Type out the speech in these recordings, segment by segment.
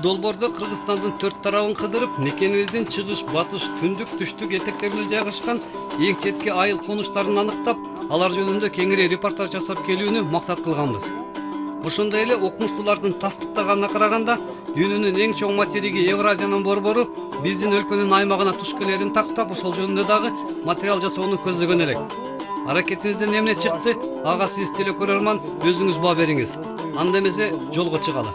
долбоордо Кыргызстандын 4 тарабын кыдырып, мекенибиздин чыгыш, батыш, түндүк, түштүк этектеринде жайгашкан эң четки айыл конуштарын аныктап, алар жөнүндө кеңири репортаж жасап келүүнү максат кылганбыз. Ошондой эле окумуштуулардын тастыктаганына караганда, дүйнөнүн эң чоң материги Евразиянын борбору биздин өлкөнүн аймагына туш келерин тактап, ошол жөнүндө дагы материал жасоону көздөгөн элек. Аракетибизден эмне чыкты, ага сиз телекөрөрман өзүңүз баа бериңиз. Анда эмесе жолго чыгалы.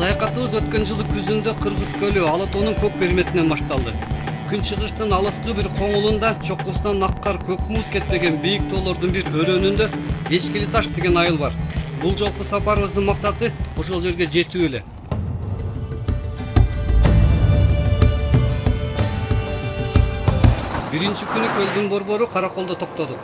Саякатыбыз өткөн жылы күзүндө Кыргыз көлү Ала тоонун көк берметинен башталды. Күнчыгыштын алыскы бир коңулунда чокусунан аккар көк муз кетпеген бийик тоолордун бир өрөөнүндө Эшкили таш деген айыл бар. Бул жолку сапарыбыздын максаты ошол жерге жетүү эле. Биринчи күнү көлдүн борбору Караколдо токтодук.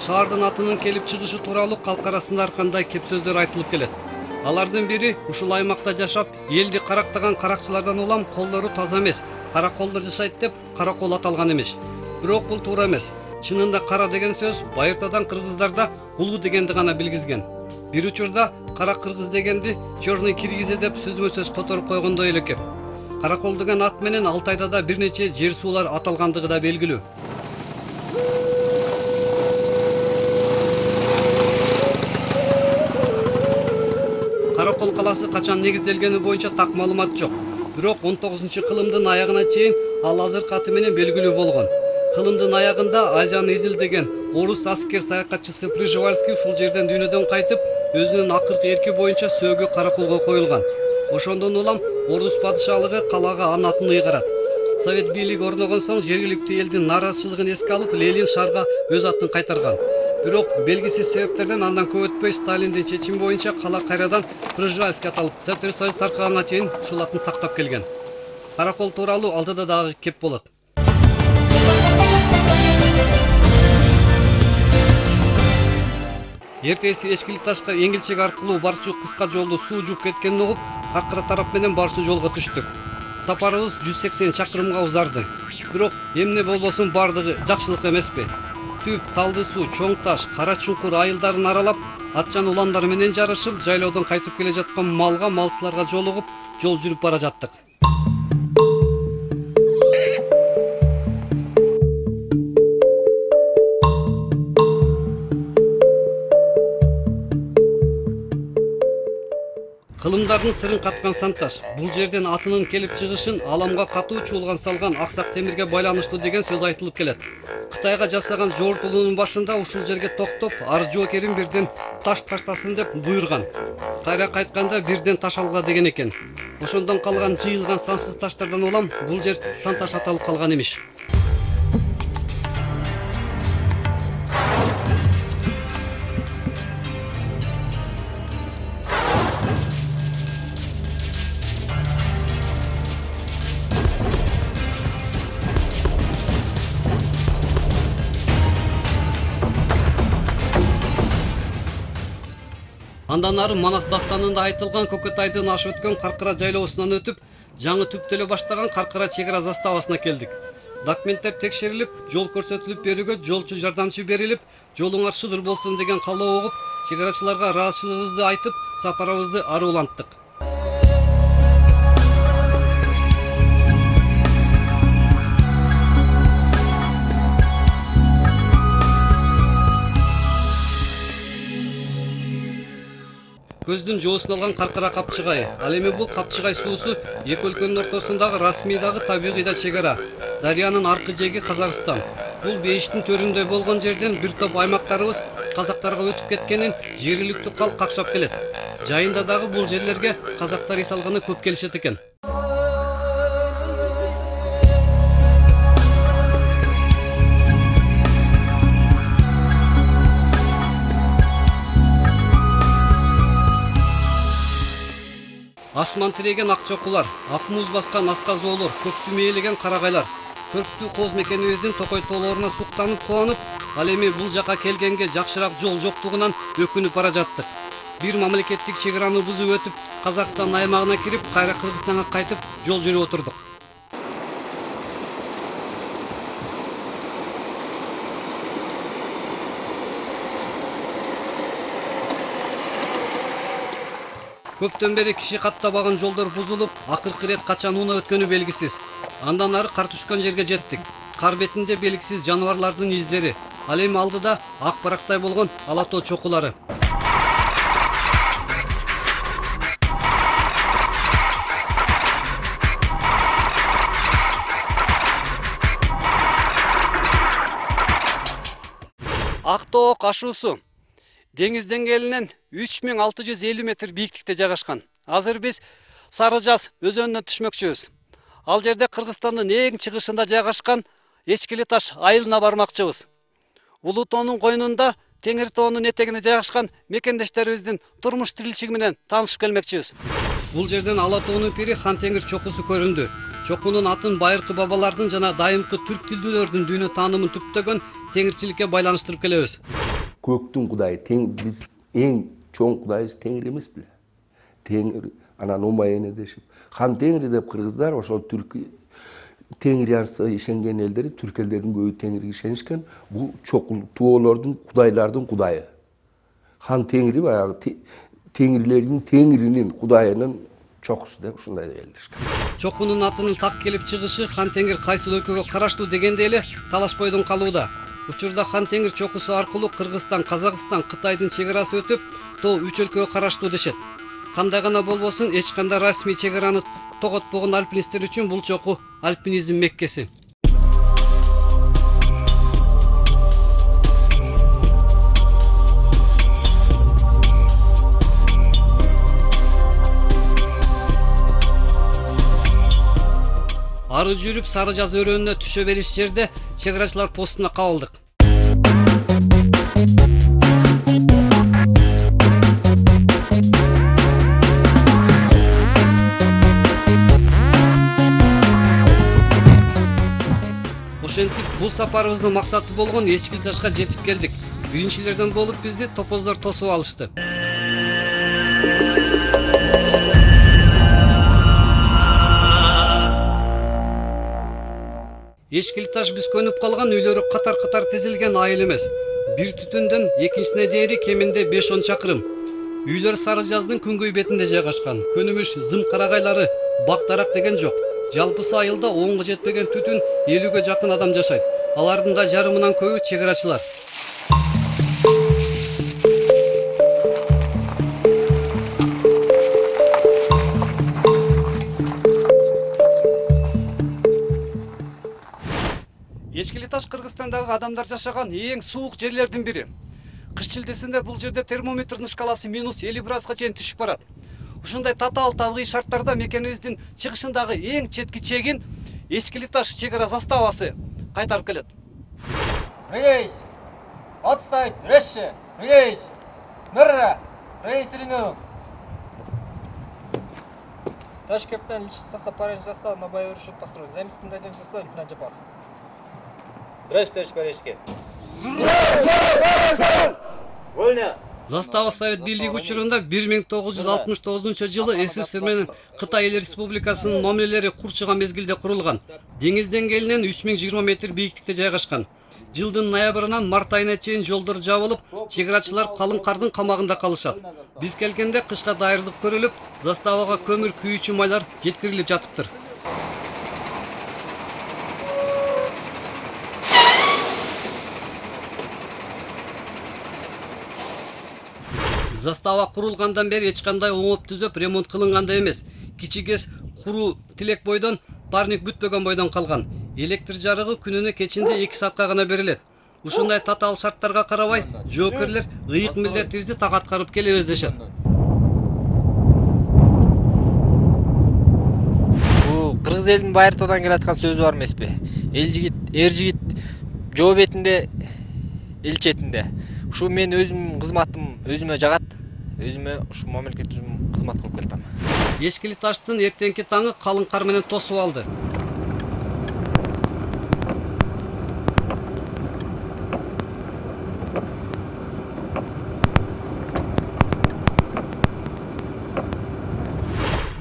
Шаардын атынын келип чыгышы тууралуу калк арасында ар кандай кеп сөздөр айтылып келет. Алардын бири ушул аймакта жашап, элди карактаган каракчылардан улам колдору таза эмес, караколдор жашайт деп каракол аталган эмес. Бирок бул туура эмес. Чынында кара деген сөз байыртадан кыргыздарда улуу дегенди гана билгизген. Бир учурда кара кыргыз дегенди черный киргизе деп сөзмө-сөз которуп койгондой эле экен. Каракол деген ат менен Алтайда да бир нече жер суулар аталгандыгы да белгилүү. Каракол калаасы качан негизделгени боюнча так маалымат жок. Бирок 19-кылымдын аягына чейин ал азыркы аты менен белгилүү болгон. Кылымдын аягында Азиян Изил деген орус аскер саякатчысы Пржевальский ушул жерден дүйнөдөн кайтып, өзүнүн акыркы эрки боюнча сөөгү Караколго коюлган. Ошондон улам орус падышалыгы калаага анын атын ыйгарат. Совет бийлиги орногон соң жергиликтүү элдин нааразычылыгын эске алып, Ленин шаарга өз атын кайтарган. Бирок белгисиз себептерден андан көп өтпөй Сталиндин чечими боюнча кала кайрадан Пржевальский аталып, Совет Союз таркаганга чейин ушул атын сактап келген. Каракол тууралуу алдыда дагы кеп болот. Эртеси Эшкили ташка эңилчек аркылуу барчу кыска жолду суу жууп кеткенин угуп, Каркыра тарап менен барчу жолго түштүк. Сапарыбыз 180 чакырымга узарды. Бирок эмне болбосун бардыгы жакшылык эмеспи? Түп, талды суу, чоң таш, кара чуңкур айылдарын аралап, атчан уландар менен жарышып, жайлоодон кайтып келе жаткан малга, малчыларга жолугуп, жол жүрүп бара жаттык. Кылымдардын сырын каткан Санташ бул жерден атынын келип чыгышын аламга катуу чуулган салган аксак темирге байланыштуу деген сөз айтылып келет. Кытайга жасаган жортулуунун башында ушул жерге токтоп, ар жоокерин бирден таш таштасын деп буйрган. Кайра кайтканда бирден таш алга деген экен. Ошондон калган жыйылган сансыз таштардан улам бул жер Санташ аталып калган эмиш. Андан ары Манас дастанында айтылган Көкөтайдын ашып өткөн Каркыра жайлоосунан өтүп, жаңы түптөлө баштаган Каркыра чек-ара заставасына келдик. Документтер текшерилип, жол көрсөтүлүп берүүгө жолчу жардамчы берилип, жолуңар шыдыр болсун деген каалоо угуп, чек-арачыларга ыраазычылыгыбызды айтып, сапарыбызды ары уланттык. Көздүн жоосун алган Каркыра капчыгайы. Ал эми бул капчыгай суусу эки өлкөнүн ортосундагы расмий дагы табигый да чек-ара. Дарыянын аркы жеги Казакстан. Бул бейиштин төрүндөй болгон жерден бир топ аймактарыбыз казактарга өтүп кеткенин жергиликтүү калк какшап келет. Жайында дагы бул жерлерге казактар эс алганы көп келишет экен. Асман тиреген акчокулар, ак муз баскан асказоолор, көктү мээлеген карагайлар. Көрктүү кооз мекенибиздин Токой тоолоруна суктанып кубанып, ал эми бул жака келгенге жакшыраак жол жоктугунан өкүнүп бара жаттык. бир мамлекеттик чек араны бузуп өтүп, Казакстан аймагына кирип, кайра Кыргызстанга кайтып, жол жүрүп отурдук. Көптөн бери киши каттабаган жолдор бузулуп, акыркы ирет качан унаа өткөнү белгисиз. Андан ары кар түшкөн жерге жеттик. Кар бетинде белгисиз жаныбарлардын издери. Ал эми алдыда ак барактай болгон ала тоо чокулары. Ак тоо ашуусу деңиз деңгээлинен 3650 метр бийиктикте жайгашкан. Азыр биз Сары Жаз өзөнүнө түшмөкчүбүз. Ал жерде Кыргызстандын эң чыгышында жайгашкан Эчкили таш айылына бармакчыбыз. Улуу тоонун койнунда Теңир тоонун этегине жайгашкан мекендештерибиздин турмуш тирилчиги менен таанышып келмекчибиз. Бул жерден Ала тоонун пири Хан Теңир чокусу көрүндү. Чокунун атын байыркы бабалардын жана дайымкы түрк тилдүүлөрдүн дүйнө таанымын түптөгөн теңирчиликке байланыштырып келебиз. Көктүн кудайы, биз эң чоң кудайыбыз Теңир эмес беле? Теңир, анан Умайене дешип. Хан Теңир деп кыргыздар ошол түрк Теңирянсы ишенген элдери, түрк элдердин көбү Теңирге ишенишкен. Бул чокул тоолордун, кудайлардын кудайы. Хан Теңири баягы Теңирлердин Теңиринин кудайынын чокусу деп ушундай элишкен. Чокунун атынын так келип чыгышы Хан Теңир кайсыл өлкөгө караштуу дегенде эле талашпойдун калууда. Учурда Хан Теңир чокусу аркылуу Кыргызстан, Казакстан, Кытайдын чек арасы өтүп, тоо 3 өлкөгө караштуу дешет. Кандай гана болбосун, эч кандай расмий чек араны тоготпогон альпинисттер үчүн бул чоку альпинизм меккеси. Ары жүрүп Сары Жаз өрөөнүнө түшө бериш жерде чек арачылар постуна кабылдык. Ошентип бул сапарыбыздын максаты болгон Эчкили ташка жетип келдик. Биринчилерден болуп бизди топоздор тосуп алышты. Эчкили таш биз көнүп калган үйлөрү катар-катар тизилген айыл эмес. Бир түтүндөн экинчисине дейри кеминде 5-10 чакырым. Үйлөр Сары Жаздын күнгөй бетинде жайгашкан. Көнүмүш зым карагайлары, бактарак деген жок. Жалпысы айылда 10га жетпеген түтүн 50ге жакын адам жашайт. Алардын да жарымынан көбү чек арачылар. Эчкили таш Кыргызстандагы адамдар жашаган эң суук жерлердин бири. Кыш шилдесинде бул жерде термометрдин шкаласы -50 градуска чейин түшүп барат. Ушундай татаал табигый шарттарда мекенибиздин чыгышындагы эң четки чегин Эчкили таш чек ара заставасы кайтарып келет. Рейс! Отставить! Резче! Рейс! Мырра! Рейс рину! Товарищ капитан, личный состав парень застава на боевой расчет построен. Заместитель начальника состава лейтенант Джапаров. Здравствуйте, товарищ Парижский. Вольно! Застава Совет бийлиги учурунда 1969 жылы СССР менен Кытай Эл Республикасынын мамилелери курчуган мезгилде курулган. Деңиз деңгээлинен 3020 метр бийиктикте жайгашкан. Жылдын ноябрынан март айына чейин жолдор жабылып, чек арачылар калың кардын камагында калышат. Биз келгенде кышка дайырдык көрүлүп, заставага көмүр күйүүчү майлар жеткирилип жатыптыр. Застава курулгандан бери эч кандай оңоп түзөп ремонт кылынган да эмес. Кичигес куруу тилек бойдон, парник бүтпөгөн бойдон калган. Электр жарыгы күнүнө кечинде 2 саатка гана берилет. Ушундай татаал шарттарга карабай, жоокерлер ыйык милдетибизди так аткарып келебиз дешет. Бул кыргыз элинин байыртадан келаткан сөзү бар эмеспи? Эл жигит, эр жигит жоо бетинде, эл четинде. Ушу мен өзүмдүн кызматым өзүмө жагат. Өзүмө ушу мамлекет үчүн кызмат кылып келдим. Эчкили таштын эртеңки таңы калың кар менен тосуп алды.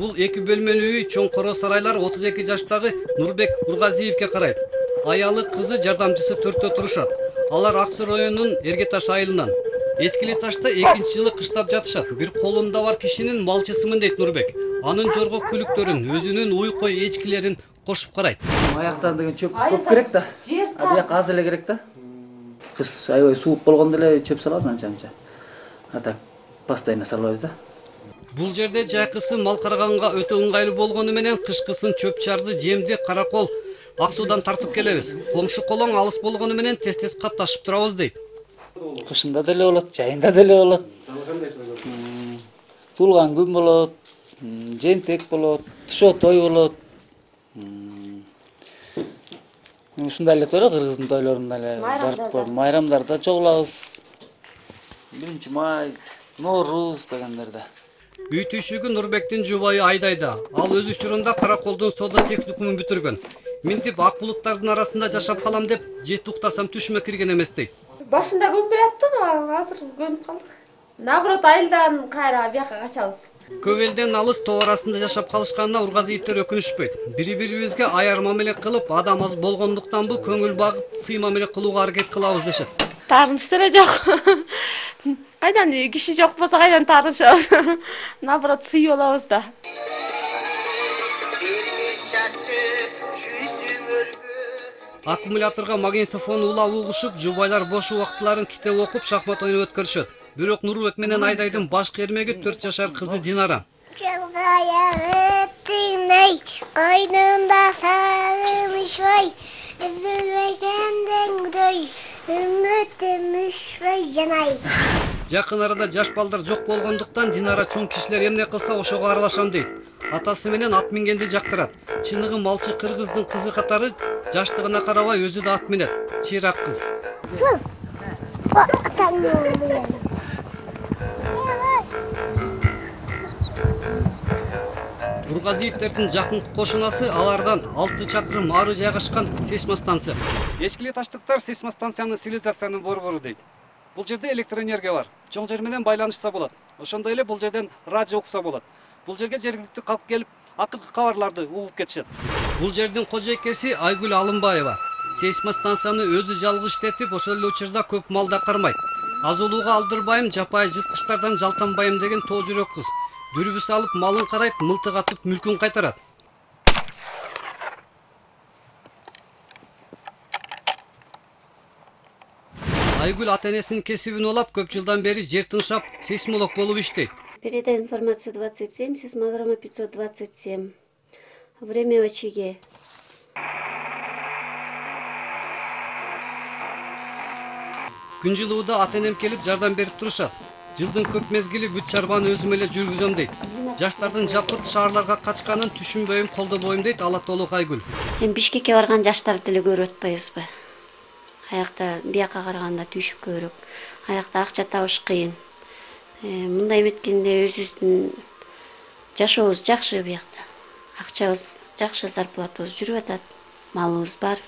Бул 2 бөлмөлүү үй чоң коро сарайлар 32 жаштагы Нурбек Ургазиевке карайт. Аялы, кызы, жардамчысы 4тө турушат. Алар Ак Суу районунун Эрге Таш айылынан. Эчкили Ташта 2-жылы кыштап жатышат. Бир колунда бар кишинин малчысымын дейт Нурбек. Анын жорго күлүктөрүн, өзүнүн уй кой эчкилерин кошуп карайт. Аяктан деген чөп көп керек да. Аяк аз эле керек да. Кыш аябай суук болгондо эле чөп салабыз анча-анча. А так постоянно салбайбыз да. Бул жерде жайкысы мал караганга өтө ыңгайлуу болгону менен кышкысын чөп-чарды, жемди Каракол Ак Суудан тартып келебиз. Коңшу колоң алыс болгону менен тез-тез катташып турабыз дейт. Кышында деле болот, жайында деле болот. Туулган күн болот, жентек болот, тушо той болот. Ушундай эле той, кыргыздын тойлорунда эле барып майрамдарда чогулабыз. 1-май, Нооруз дегендерде. Үй түйшүгү Нурбектин жубайы Айдайда. Ал өз учурунда Караколдун соода техникумун бүтүргөн. Минтип ак булуттардын арасында жашап калам деп жет уктасам түшүмө кирген эмес дейт. Башында көнбөй аттык, азыр көнүп калдык. Наоборот, айылдан кайра бияка качабыз. Көп элден алыс тоо арасында жашап калышканына Ургазиевдер өкүнүшпөйт. Бири-бирибизге аяр мамиле кылып, адам аз болгондуктан бу көңүл багып, сый мамиле кылууга аракет кылабыз дешет. Таарыныч деле жок. Кайдан киши жок болсо кайдан таарынышабыз. Наоборот, сый болобуз да. Аккумуляторга магнитофон улап угушуп, жубайлар бош убактыларын китеп окуп, шахмат ойноп өткөрүшөт. Бирок Нурбек менен Айдайдын башкы эрмеги 4 жашар кызы Динара. Койнунда сагынышбай, үзүлбөгөндөн үмүтүмүшбөй жанай. Жакын арада жаш балдар жок болгондуктан Динара чоң кишилер эмне кылса ошого аралашам дейт. Атасы менен ат мингенди жактырат. Чыныгы малчы кыргыздын кызы катары жаштыгына карабай өзү да ат минет. Чыйрак кыз. Ургазиевдердин жакын кошунасы алардан 6 чакырым ары жайгашкан сейсмостанция. Эчкили таштыктар сейсмостанциянын цивилизациянын борбору дейт. Бул жерде электроэнергия бар. Чоң жер менен байланышса болот. Ошондой эле бул жерден радио укса болот. Бул жерге жергиликтүү калп келип, акыркы кабарларды угуп кетишет. Бул жердин кожойкеси Айгүл Алымбаева. Сейсмостанцияны өзү жалгыз иштетип, ошол эле учурда көп малда кармайт. Азулууга алдырбайм, жапай жырткычтардан жалтанбайм деген тоо жүрөк кыз. Дүрбүс алып малын карайт, мылтык атып мүлкүн кайтарат. Айгүл ата-энесинин кесибин улап, көп жылдан бери жер тыншап, сейсмолог болуп иштейт. Передай информацию 27, сейсмограмма 527. Время в очаге. Күн жылууда ата-энем келип жардам берип турушат. Жылдын көп мезгили бүт чарбаны өзүм эле жүргүзөм дейт. Жаштардын жапырт шаарларга качканын түшүнбөйм, колдобойм дейт ала толук Айгүл. Бишкекке барган жаштарды деле көрүп атпайбызбы? Аякта бияка караганда түшүп көрүп, аякта акча табыш кыйын. Мындай эметкенде өзүбүздүн жашообуз жакшы биякта. Акчабыз жакшы, зарплатабыз жүрүп атат, малыбыз бар.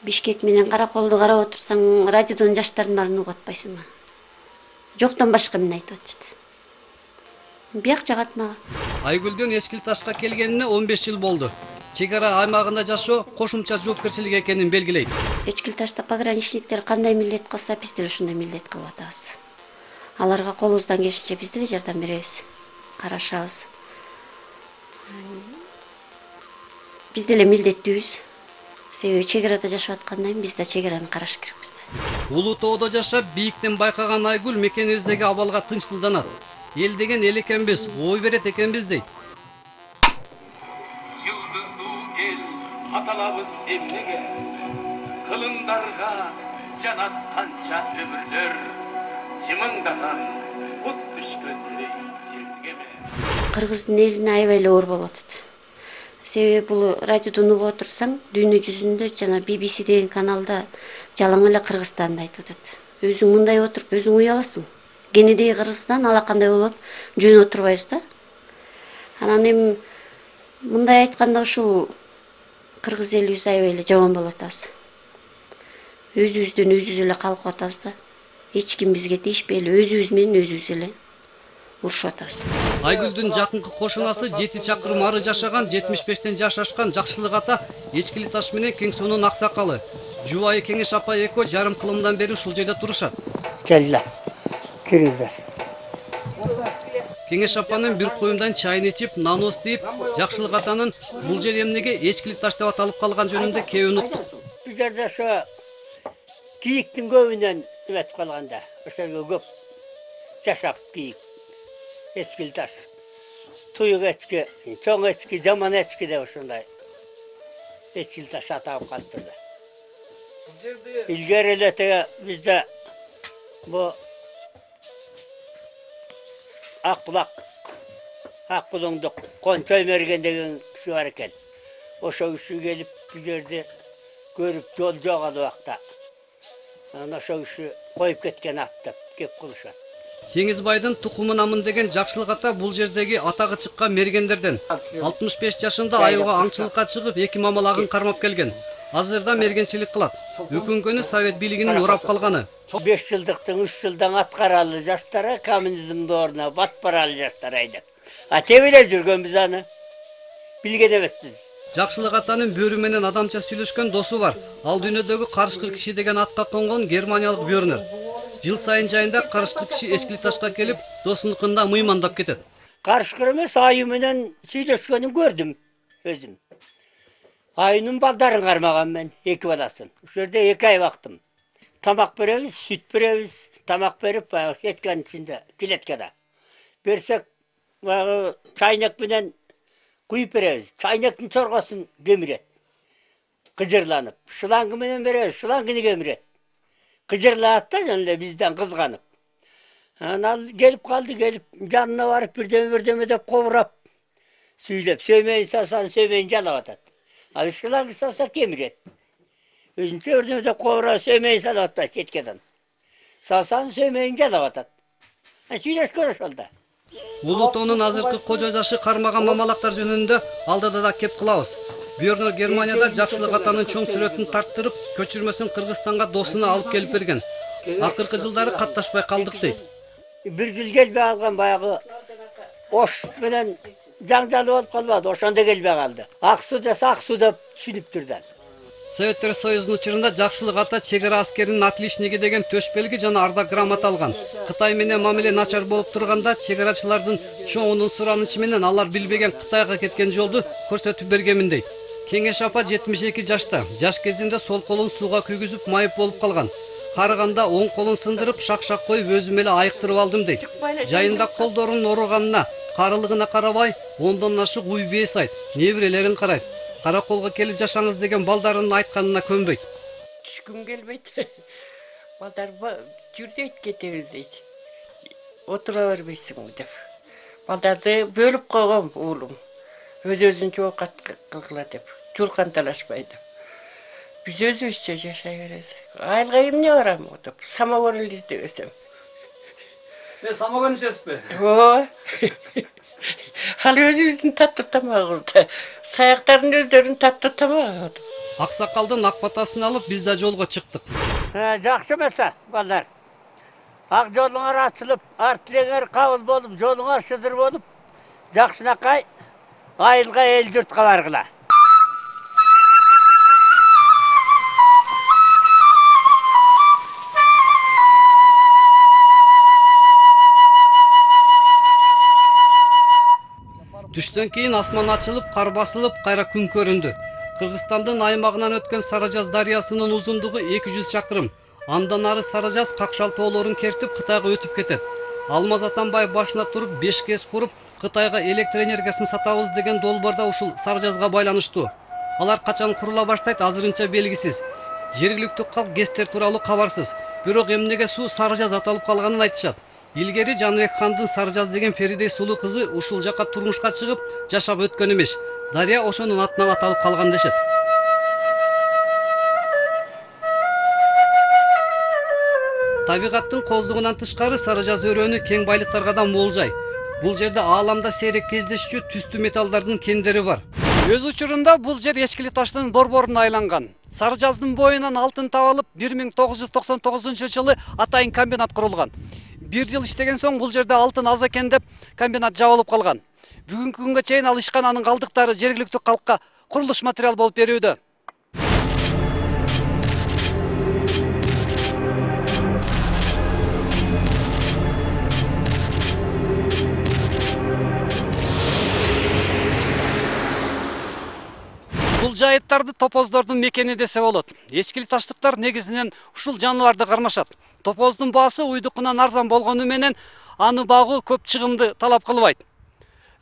Бишкек менен Караколду карап отурсаң, радиодон жаштардын баарын угуп атпайсыңбы? Жоктон башка эмне айтып атышат? Бияк жагат мага. Айгүлдүн Эчкил Ташка келгенине 15 жыл болду. Чек ара аймагында жашоо кошумча жоопкерчилик экенин белгилейт. Эчкил Ташта пограничниктер кандай милдет кылса, биз деле ушундай милдет кылып атабыз. Аларга колубуздан келишинче биз деле жардам беребиз, карашабыз. Биз деле милдеттүүбүз. Себеби чек арада жашап аткандай биз да чек араны караш керекпиз да. Улуу тоодо жашап, бийиктен байкаган Айгүл мекенибиздеги абалга тынчсызданат. Эл деген эл экенбиз, ой берет экенбиз дейт. Yıldızlı el atalabız emnige Kılındarga can atkanca ömürler Jımındagan kut düşkönleri jirgeme Кыргыздын элине аябай эле оор болуп атат. Себеби бул радиодон угуп отурсаң, дүйнө жүзүндө жана BBC деген каналда жалаң эле Кыргызстанды айтып атат. Өзүң мындай отуруп, өзүң уяласың. Кенедеги Кыргызстан ала кандай болот, жөн отурбайбыз да. Анан эми мындай айтканда ушул кыргыз элибиз аябай эле жаман болуп атабыз. Өзүбүздөн өзүбүз эле калкып атабыз да. Эч ким бизге тийишпей эле өзүбүз менен өзүбүз эле урушуп атабыз. Айгүлдүн жакынкы кошунасы 7 чакырым ары жашаган 75тен жаш ашкан Жакшылык ата Эчкили Таш менен Кеңсуунун аксакалы. Жубайы Кеңеш апа экөө жарым кылымдан бери ушул жерде турушат. Келдиler. Кириңиздер. Кеңеш апанын бир коюмдан чайын ичип, нанос дейип, Жакшылык атанын бул жер эмнеге Эчкили Таш деп аталып калган жөнүндө кебин уктук. Biz жерде ошо кийиктин көбүнөн эметип калганда, ошолго көп жашап кийик. Эчкили Таш. Туюк эчки, чоң эчки, жаман эчки деп ошондой. Эчкили Таш аталып калыптыр да. Илгери эле теге бизде бу Акбулоңдук Кончой Мерген деген киши бар экен. Ошо киши келип бул жерди көрүп жол жок ал убакта. Анан ошо киши коюп кеткен аттап кеп кылышат. Кеңизбайдын тукумунамын деген Жакшылык ата бул жердеги атагы чыккан мергендерден. 65 жашында айылга аңчылыкка чыгып 2 мамалагын кармап келген. Азырда мергенчилик кылат. Өкүнгөнү совет бийлигинин урап калганы. 5 жылдыктын 3 жылдан аткаралы жаштары коммунизмдин ордуна батып баралы жаштар айдап. Тебелеп жүргөнбүз аны. Билген эмеспиз. Жакшылык атанын бөрү менен адамча сүйлөшкөн досу бар. Ал дүйнөдөгү карышкыр киши деген атка конгон германиялык Бёрнер. Жыл сайын жайында карышкыр киши Эчкили Ташка келип, досунукунда мыймандап кетет. Карышкыр эмес, айы менен сүйлөшкөнүн көрдүм өзүм. Айынын балдарын кармаган мен, 2 баласын. Ошол жерде 2 ай бактым. Тамак беребиз, сүт беребиз, тамак берип, сетканын ичинде, килеткада. Берсек, чайнек менен куюп беребиз. Чайнектин чоргосун кемирет. Кыжырланып. Шлангы менен беребиз, шлангыны кемирет. Кыжырлаат да жана бизден кызганып. Анан келип калды, келип жанына барып бирдеме деп кобурап, сүйлөп, сөймөйүн сасан, сөймөйүн жалап атат. Ал шлангы саса кемирет. Өзүнчө бирдеме деп кобурап, сөймөйүн салып атпайт четкеден. Сасан, сөймөйүн жалап атат. Сүйлөшкөн ошол да. Улуу тоонун азыркы кожо жашы кармаган мамалактар жөнүндө алдыда да кеп кылабыз. Бёрнер Германияда Жакшылык атанын чоң сүрөтүн тарттырып, көчүрмөсүн Кыргызстанга досуна алып келип берген. Акыркы жылдары катташпай калдык дейт. 1 жыл келбей алган баягы Ош менен жаңжалы болуп калбады, ошондо келбей калды. Аксу десе аксу деп түшүнүптүр да. Советтер Союзунун учурунда Жакшылык ата чегара аскеринин отличниги деген төш белги жана ардак грамота алган. Кытай менен мамиле начар болуп турганда чегарачылардын чоңунун суранычы менен алар билбеген Кытайга кеткен жолду көрсөтүп бергенмин дейт. Кеңеш апа 72 жашта. Жаш кезинде сол колун сууга күйгүзүп майып болуп калган. Карыганда оң колун сындырып, шак-шак коюп өзүм эле айыктырып алдым дейт. Жайында колдорунун ооруганына, карылыгына карабай, 10дон ашык уй бейс айт, небирелерин карайт. Караколго келип жашаңыз деген балдарынын айтканына көнбөйт. Түшкүм келбейт. Балдар жүрдөйт кетебиз дейт. Отура бербейсиңби деп. Балдарды бөлүп койгон уулум. Өз-өзүн жоокат кылгыла деп. Жулкан талашпай деп. Биз өзүбүзчө жашай беребиз. Айылга эмне барам деп. Самогон издеп өсөм. Самогон ичесизби? Ооба. Ал өзүбүздүн таттуу тамагыбызды, саяктардын өздөрүнүн таттуу тамагы. Аксакалдын ак батасын алып биз да жолго чыктык. Жакшы эмеспи, балдар? Ак жолуңар ачылып, ар тилеңер кабыл болуп, жолуңар шыдыр болуп, жакшынакай айылга эл журтка баргыла. Түштөн кийин асман ачылып, кар басылып, кайра күн көрүндү. Кыргызстандын аймагынан өткөн Сарыжаз дарыясынын узундугу 200 чакырым. Андан ары Сарыжаз Какшал тоолорун кертип Кытайга өтүп кетет. Алмаз Атамбаев башына туруп 5 кез куруп, Кытайга электр энергиясын сатабыз деген долбоордо ушул Сарыжазга байланыштуу. Алар качан курула баштайт азырынча белгисиз. Жергиликтүү калк ГЭСтер тууралуу кабарсыз. Бирок эмнеге суу Сарыжаз аталып калганын айтышат. Илгери Жаныбек хандын Сарыжаз деген Феридей сулуу кызы ушул жака турмушка чыгып, жашап өткөн эмеш. Дарыя ошонун атынан аталып калган дешет. Табигаттын коздугунан тышкары Сарыжаз өрөөнү кең байлыктарга да мол жай. Бул жерде ааламда сейрек кездешчү түстүү металлдардын кендери бар. Өз учурунда бул жер Эчкили Таштын борборуна айланган. Сарыжаздын боюнан алтын табылып 1999 жылы атайын комбинат курулган. 1 жыл иштеген соң бул жерде алтын аз экен деп комбинат жабылып калган. Бүгүнкү күнгө чейин ал ишкананын калдыктары жергиликтүү калкка курулуш материал болуп берүүдө. Бул жайыттарды топоздордун мекени десе болот. Эчкили таштыктар негизинен ушул жаныбарды кармашат. Топоздун баасы уйдукунан арзан болгону менен аны багуу көп чыгымды талап кылбайт.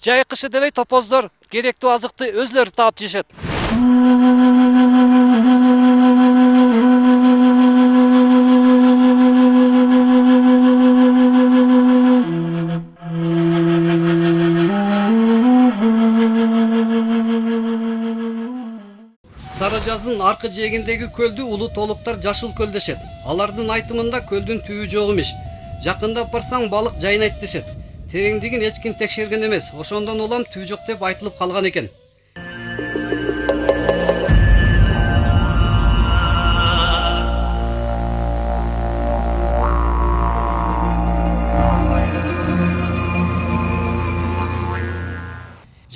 Жай кышы дебей топоздор керектүү азыкты өзлөрү таап жешет. Сара жазын аркы жээгиндеги көлдү улуу толуктар жашыл көл дешет. Алардын айтымында көлдүн түбү жок эмес. Жакындап барсаң балык жайнайт дешет. Тереңдигин эч ким текшерген эмес. Ошондон улам түбү жок деп айтылып калган экен.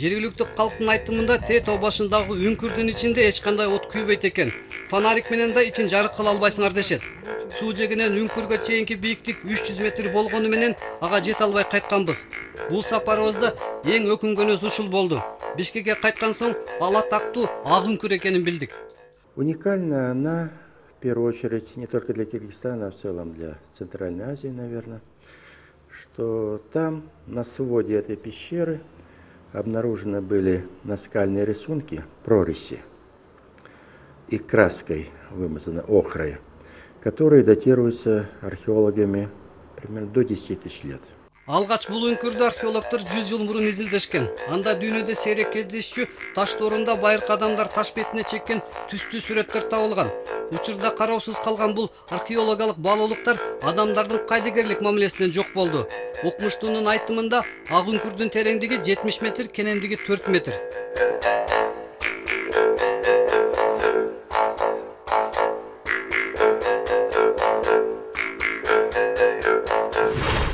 Жергиликтүү калктын айтымында Тээ тоо башындагы үңкүрдүн ичинде эч кандай от күйбөйт экен. Фонарик менен да ичин жарык кыла албайсыңар дешет. Суу жегинен үңкүргө чейинки бийиктик 300 метр болгону менен ага жете албай кайтканбыз. Бул сапарыбызда эң өкүнгөнүбүз ушул болду. Бишкекке кайткан соң ал атактуу ак үңкүр экенин билдик. Уникальна она, в первую очередь, не только для Киргизстана, а в целом для Центральной Азии, наверное, что там на своде этой пещеры обнаружены были наскальные рисунки, прорези, и краской вымазаны, охрой, которые датируются археологами примерно до 10 тысяч лет. Алгач бул үңкүрдү археологдор 100 жыл мурун изилдешкен. Анда дүйнөдө сейрек кездешчү таш тоорунда байыркы адамдар таш бетине чеккен түстүү сүрөттөр табылган. Учурда кароосуз калган бул археологиялык баалоолуктар адамдардын кайдыгерлик мамилесинен жок болду. Окумуштуунун айтымында ак үңкүрдүн тереңдиги 70 метр, кенендиги 4 метр.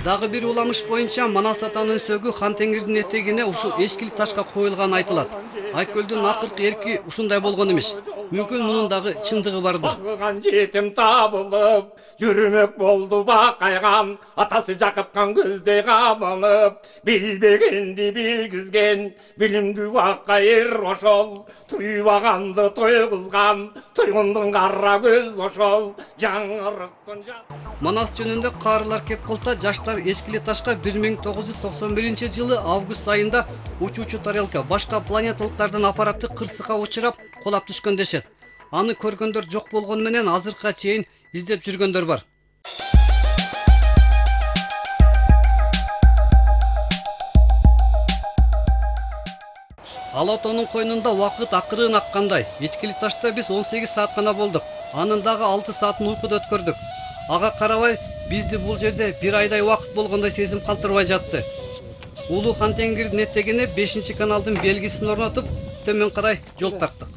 Дагы бир уламыш боюнча Манас атанын сөгү Хан Теңирдин этегине ушул эчкили ташка коюлган айтылат. Айкөлдүн акыркы эрки ушундай болгон эмес. Мүмкүн мунун дагы чындыгы бардыр. Басылган жетим табылып, жүрмөк болду бакайган, атасы жакыткан көздөй камалып, билбегенди билгизген, билимдүү бакайыр ошол, туйбаганды тойгузган, тойгондун кара көз ошол, жаңырыктын Манас жөнүндө каарылар кеп кылса, жаштар эчкили ташка 1991-жылы август айында учуучу тарелка башка планеталыктардын аппараты кырсыкка учурап, кулап түшкөн дешет. Аны көргөндөр жок болгону менен азыркыга чейин издеп жүргөндөр бар. Алатонун койнунда убакыт акырын аккандай. Эчкили ташта биз 18 саат гана болдук. Анын дагы 6 саатын уйкуда өткөрдүк. Ага карабай, бизди бул жерде бир айдай убакыт болгондой сезим калтырбай жатты. Улуу Хан Теңирдин этегине 5-каналдын белгисин орнотуп, төмөн карай жол тарттык.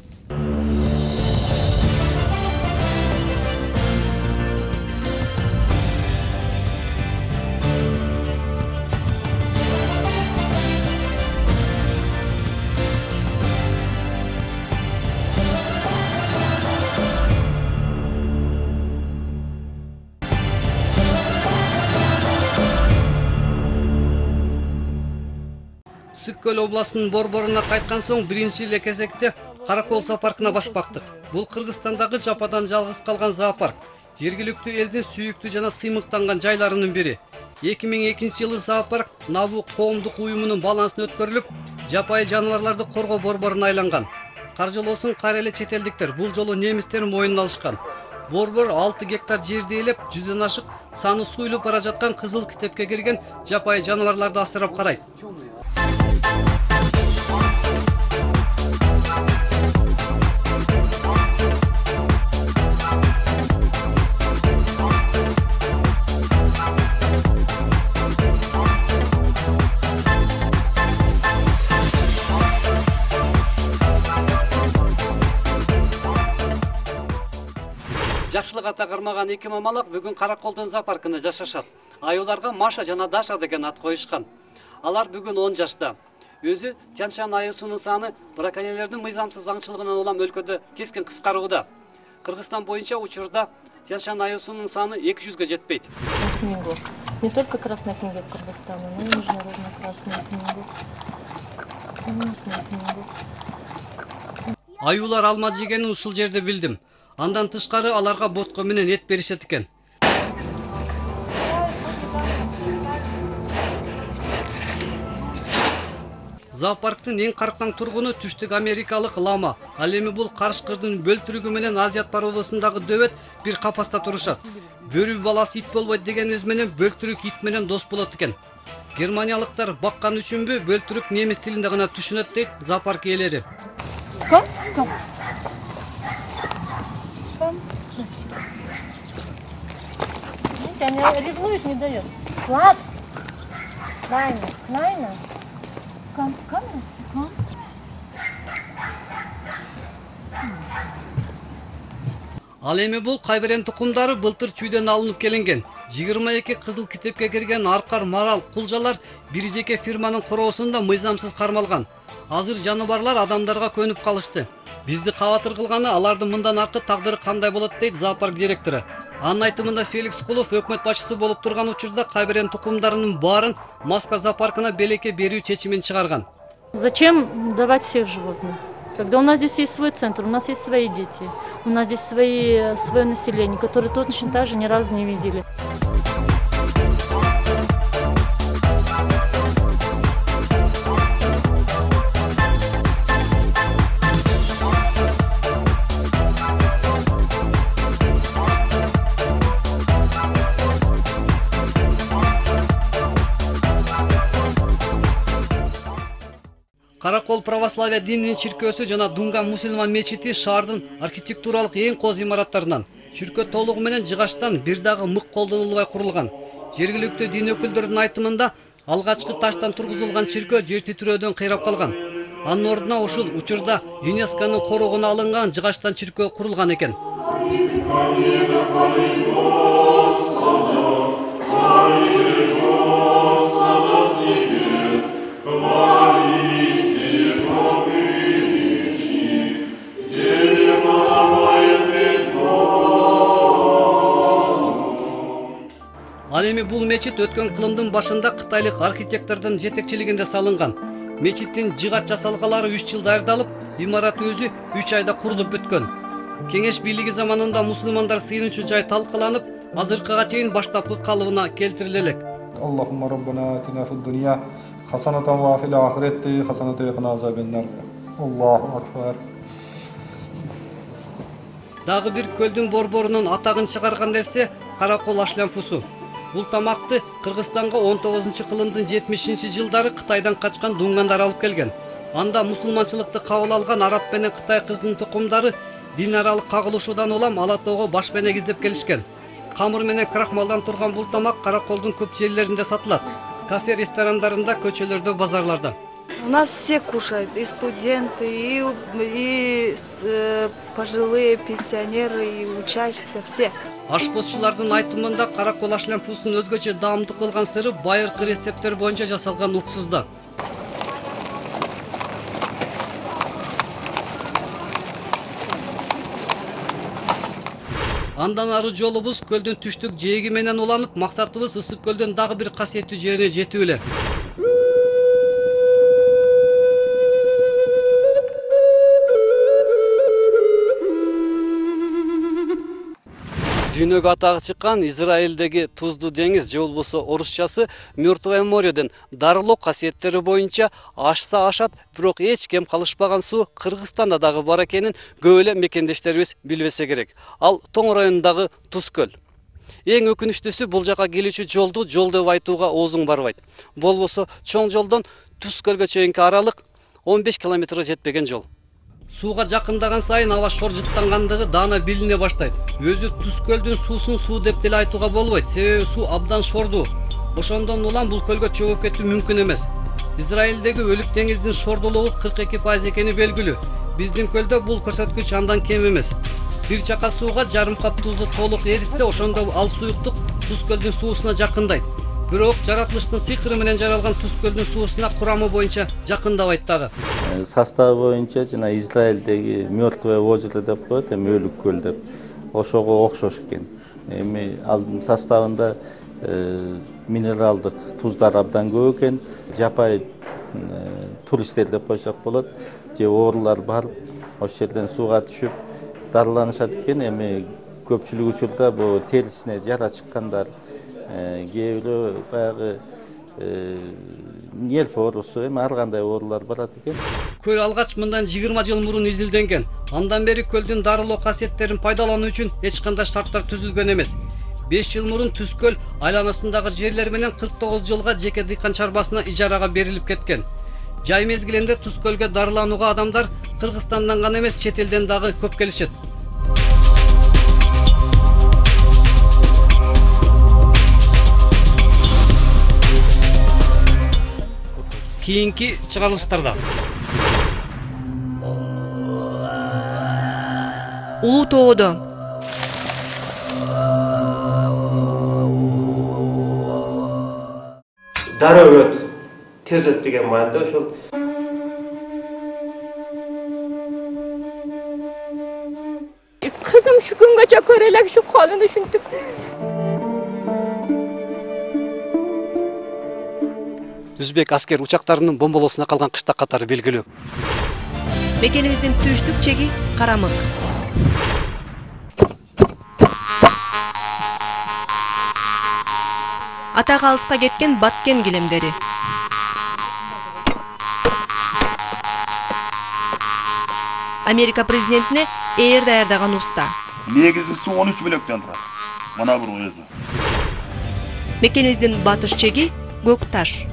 Сыккөл областынын борборуна кайткан соң биринчи эле кезекте Каракол зоопаркына башпактык. Бул Кыргызстандагы жападан жалгыз калган зоопарк. Жергиликтүү элдин сүйүктүү жана сыймыктанган жайларынын бири. 2002-жылы зоопарк Наву коомдук уюмунун балансына өткөрүлүп, жапайы жаныбарларды коргоо борборуна айланган. Каржылоосун кайра эле чет элдиктер бул жолу немистердин мойнуна алышкан. Борбор 6 гектар жерди ээлеп, 100дөн ашык саны суюлуп бара жаткан кызыл китепке кирген жапайы жаныбарларды асырап карайт. жашылык ата кармаган 2 мамалак бүгүн Караколдун зоопаркында жашашат. Аюларга Маша жана Даша деген ат коюшкан. Алар бүгүн 10 жашта. Өзү Тянь-Шань аюсунун саны браконьерлердин мыйзамсыз аңчылыгынан улам өлкөдө кескин кыскарууда. Кыргызстан боюнча учурда Тянь-Шань аюсунун саны 200-га жетпейт. Книгу. Не только Красная книга Кыргызстана, но и Международную Красную книгу. Красную книгу. Аюлар алма жегенин ушул жерде билдим. Андан тышкары аларга ботко менен эт беришет экен. Зоопарктын эң карктаң тургуну түштүк америкалык лама. Ал эми бул карышкырдын бөлтүрүгү менен Азиат породасындагы дөбөт бир капаста турушат. Бөрү баласы ит болбойт дегенибиз менен бөлтүрүк ит менен дос болот экен. Германиялыктар баккан үчүнбү бөлтүрүк немис тилинде гана түшүнөт дейт зоопарк ээлери. Она ревнует, не дает. Плац! Найна, Найна. Камера, Ал эми бул кайберен тукумдары былтыр чүйдөн алынып келинген. 22 кызыл китепке кирген аркар, марал, кулжалар бир жеке фирманын короосунда мыйзамсыз кармалган. Азыр жаныбарлар адамдарга көнүп калышты. Бизди кабатыр кылганы алардын мындан аркы тагдыры кандай болот дейт зоопарк директору. Анын айтымында Феликс Кулов өкмөт башчысы болуп турган учурда кайберен тукумдарынын баарын Москва зоопаркына белекке берүү чечимин чыгарган. Зачем давать всех животных? Когда у нас здесь есть свой центр, у нас есть свои дети, у нас здесь свое население, которое точно так же ни разу не видели. Каракол православия дининин чиркөөсү жана Дунган мусулман мечити шаардын архитектуралык эң кооз имараттарынан. Чиркөө толугу менен жыгачтан бир дагы мык колдонулбай курулган. Жергиликтүү дин өкүлдөрүнүн айтымында алгачкы таштан тургузулган чиркөө жер титирөөдөн кыйрап калган. Анын ордуна ушул учурда ЮНЕСКОнун корогуна алынган жыгачтан чиркөө курулган экен. Ал эми бул мечит өткөн кылымдын башында кытайлык архитектордун жетекчилигинде салынган. Мечиттин жыгач жасалгалары 3 жылда даярдалып, имарат өзү 3 айда курулуп бүткөн. Кеңеш бийлиги заманында мусулмандар сыйынуучу жай талкаланып, азыркыга чейин баштапкы калыбына келтириле элек. Аллахумма раббана атина фид дунья хасанатан ва фил ахирати хасанатан ва қина азабан-нар. Аллаху акбар. Дагы бир көлдүн борборунун атагын чыгарган нерсе Каракол ашланфусу. Бул тамакты Кыргызстанга 19-кылымдын 70-жылдары Кытайдан качкан дунгандар алып келген. Анда мусулманчылыкты кабыл алган араб менен Кытай кызынын тукумдары дин аралык кагылышуудан улам ала тоого баш бенек издеп келишкен. Камыр менен крахмалдан турган бул тамак Караколдун көп жерлеринде сатылат. Кафе ресторандарында, көчөлөрдө, базарларда. У нас все кушают, и студенты, и пожилые пенсионеры, и учащиеся, все. Ашпозчулардын айтымында Каракол ашланфусун өзгөчө даамдуу кылган сыры байыркы рецепттер боюнча жасалган уксузда. Андан ары жолубуз көлдүн түштүк жээги менен уланып, максатыбыз Ысык көлдүн дагы бир касиеттүү жерине жетүү эле. Дүйнөгө атагы чыккан Израилдеги Туздуу деңиз же болбосо орусчасы Мёртвое морёден дарылоо касиеттери боюнча ашса ашат, бирок эч кем калышпаган суу Кыргызстанда дагы бар экенин көп эле мекендештерибиз билбесе керек. Ал Тоң районундагы Туз көл. Эң өкүнүчтүүсү бул жака келүүчү жолду жол деп айтууга оозуң барбайт. Болбосо чоң жолдон Туз көлгө чейинки аралык 15 километрге жетпеген жол. Сууга жакындаган сайын аба шоржуттангандыгы даана билине баштайт. Өзү Туз көлдүн суусун суу деп деле айтууга болбойт, себеби суу абдан шордуу. Ошондон улам бул көлгө чөгүп кетүү мүмкүн эмес. Израилдеги Өлүк деңиздин шордуулугу 42% экени белгилүү. Биздин көлдө бул көрсөткүч андан кем эмес. Бир чака сууга жарым кап тузду толук эритсе, ошондо ал суюктук Туз көлдүн суусуна жакындайт. Бирок жаратылыштын сыйкыры менен жаралган Туз көлдүн суусуна курамы боюнча жакындабайт дагы. Составы боюнча жана Израилдеги мертвое озеро деп коет, эми өлүк көл деп. Ошого окшош экен. Эми алдын составында минералдык туздар абдан көп экен. Жапай туристтер деп койсок болот. Же оорулар барып, ошол жерден сууга түшүп дарыланышат экен. Эми көпчүлүк учурда бул терисине жара чыккандар, кээ бирөө баягы нерв оорусу, эми ар кандай оорулар барат экен. Көл алгач мындан 20 жыл мурун изилденген. Андан бери көлдүн дарылоо касиеттерин пайдалануу үчүн эч кандай шарттар түзүлгөн эмес. 5 жыл мурун Туз көл айланасындагы жерлер менен 49 жылга жеке дыйкан чарбасына ижарага берилип кеткен. Жай мезгилинде Туз көлгө дарыланууга адамдар Кыргызстандан гана эмес, чет элден дагы көп келишет. Кийинки чыгарылыштарда Улуу тоодо дароо өт, тез өт деген маанайда ошол Kızım şu gün kaça körelek şu halini düşündüm. Өзбек аскер учактарынын бомболоосуна калган кыштак катары белгилүү. Мекенибиздин түштүк чеги Карамык. Атак алыска кеткен Баткен килемдери. Америка президентине ээр даярдаган уста. Негизгиси 13 бөлөктөн турат. Мына бир өзү. Мекенибиздин батыш чеги Көк Таш.